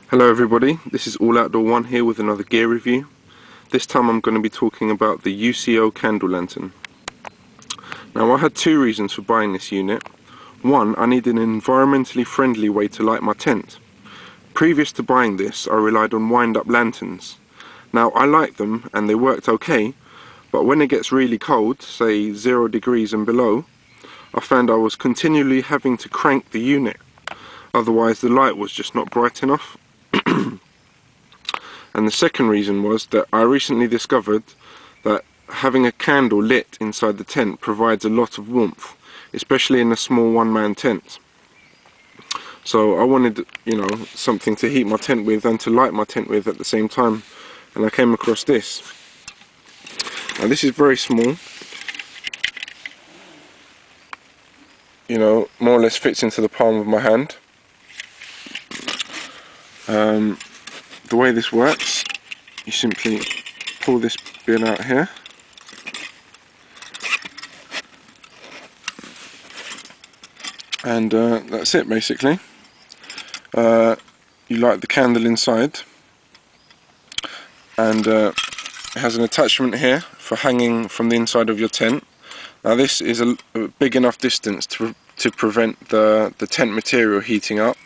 Hello everybody, this is Alloutdoor1 here with another gear review. This time I'm going to be talking about the UCO candle lantern. Now I had two reasons for buying this unit. One, I needed an environmentally friendly way to light my tent. Previous to buying this, I relied on wind-up lanterns. Now I like them and they worked okay, but when it gets really cold, say 0 degrees and below, I found I was continually having to crank the unit. Otherwise the light was just not bright enough. And the second reason was that I recently discovered that having a candle lit inside the tent provides a lot of warmth, especially in a small one-man tent. So I wanted, something to heat my tent with and to light my tent with at the same time, and I came across this. Now this is very small, more or less fits into the palm of my hand. The way this works, you simply pull this bit out here, and that's it basically. You light the candle inside, and it has an attachment here for hanging from the inside of your tent. Now this is a big enough distance to prevent the tent material heating up,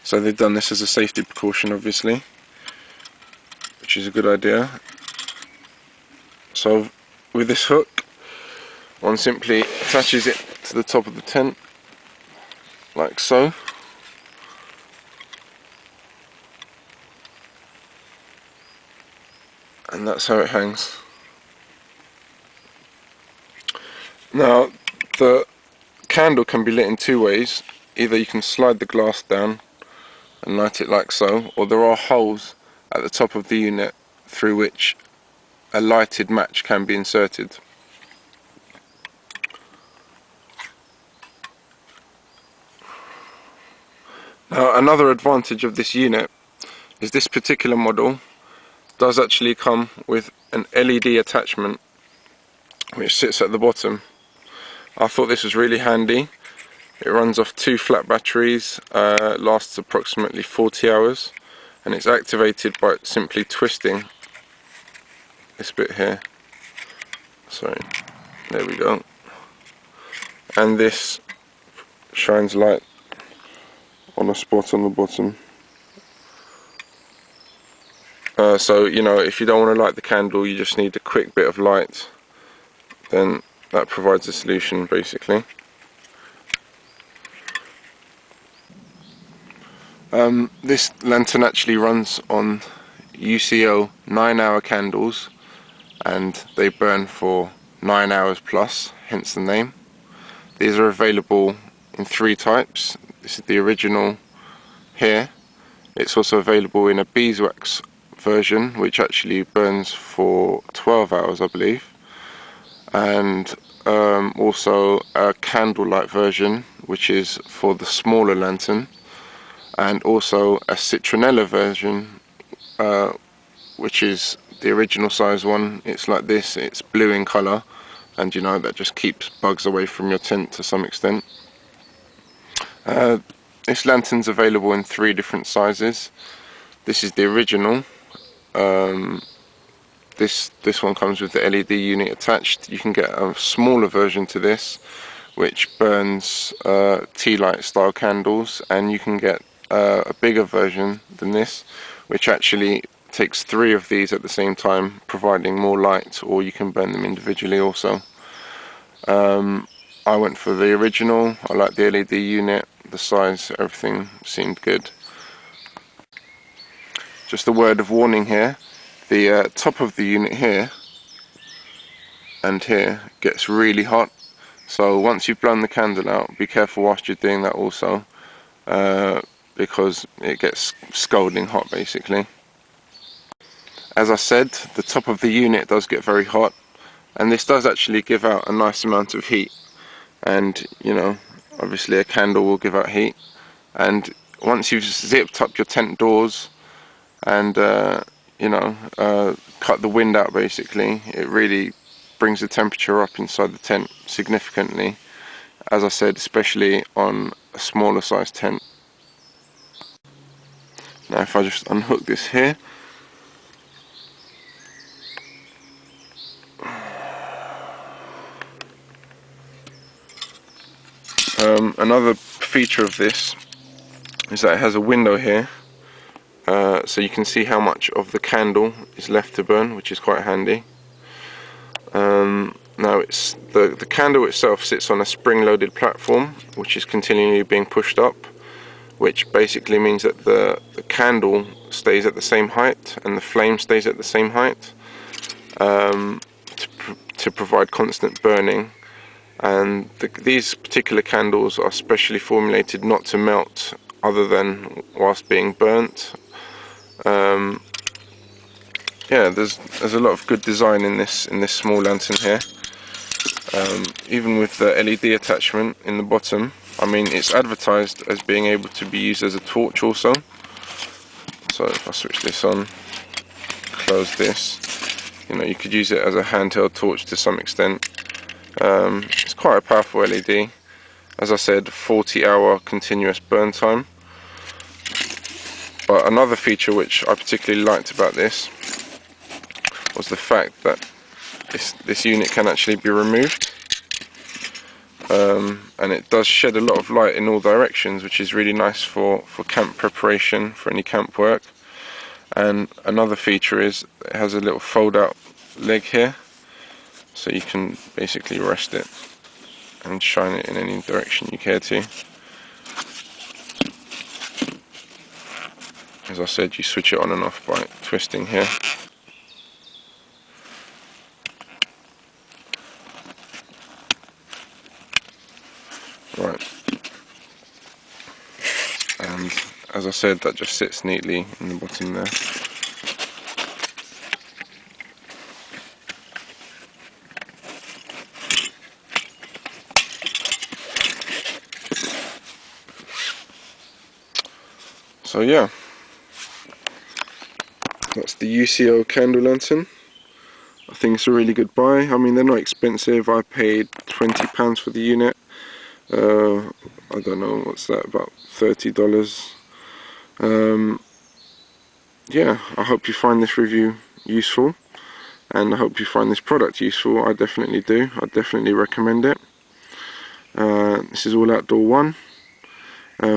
so they've done this as a safety precaution obviously, which is a good idea. So with this hook, one simply attaches it to the top of the tent like so, and that's how it hangs. Now the candle can be lit in two ways. Either you can slide the glass down and light it like so, or there are holes at the top of the unit through which a lighted match can be inserted. Now another advantage of this unit is this particular model does actually come with an LED attachment which sits at the bottom. I thought this was really handy. It runs off 2 flat batteries, lasts approximately 40 hours, and it's activated by simply twisting this bit here. So there we go, and this shines light on a spot on the bottom. So if you don't want to light the candle, you just need a quick bit of light, then that provides a solution basically. This lantern actually runs on UCO 9-hour candles, and they burn for 9 hours plus, hence the name. These are available in 3 types. This is the original here. It's also available in a beeswax version, which actually burns for 12 hours I believe, and also a candlelight version, which is for the smaller lantern, and also a citronella version, which is the original size one. It's like this, it's blue in colour, and that just keeps bugs away from your tent to some extent. This lantern's available in 3 different sizes. This is the original. This one comes with the LED unit attached. You can get a smaller version to this, which burns tea light style candles, and you can get a bigger version than this, which actually takes 3 of these at the same time, providing more light, or you can burn them individually also. I went for the original. I like the LED unit, the size, everything seemed good. Just a word of warning here, the top of the unit here and here gets really hot, so once you've blown the candle out, be careful whilst you're doing that also, because it gets scalding hot basically. As I said, the top of the unit does get very hot, and this does actually give out a nice amount of heat, and obviously a candle will give out heat, and once you've zipped up your tent doors and cut the wind out basically, it really brings the temperature up inside the tent significantly, as I said, especially on a smaller size tent. Now if I just unhook this here, another feature of this is that it has a window here, so you can see how much of the candle is left to burn, which is quite handy. Now it's the candle itself sits on a spring-loaded platform which is continually being pushed up, which basically means that the candle stays at the same height and the flame stays at the same height, to provide constant burning. And these particular candles are specially formulated not to melt other than whilst being burnt. Yeah, there's a lot of good design in this small lantern here. Even with the LED attachment in the bottom, I mean, it's advertised as being able to be used as a torch also. So if I switch this on, close this, you know, you could use it as a handheld torch to some extent. It's quite a powerful LED. As I said, 40-hour continuous burn time. But another feature which I particularly liked about this was the fact that this unit can actually be removed, and it does shed a lot of light in all directions, which is really nice for camp preparation, for any camp work. And another feature is it has a little fold out leg here, so you can basically rest it and shine it in any direction you care to. As I said, you switch it on and off by twisting here. Right, and as I said, that just sits neatly in the bottom there. So yeah, that's the UCO candle lantern. I think it's a really good buy. I mean, they're not expensive. I paid £20 for the unit. I don't know, what's that, about $30. Yeah, I hope you find this review useful, and I hope you find this product useful. I definitely do. I definitely recommend it. This is Alloutdoor1.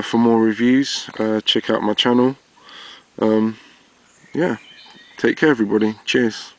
For more reviews, check out my channel. Yeah, take care everybody. Cheers.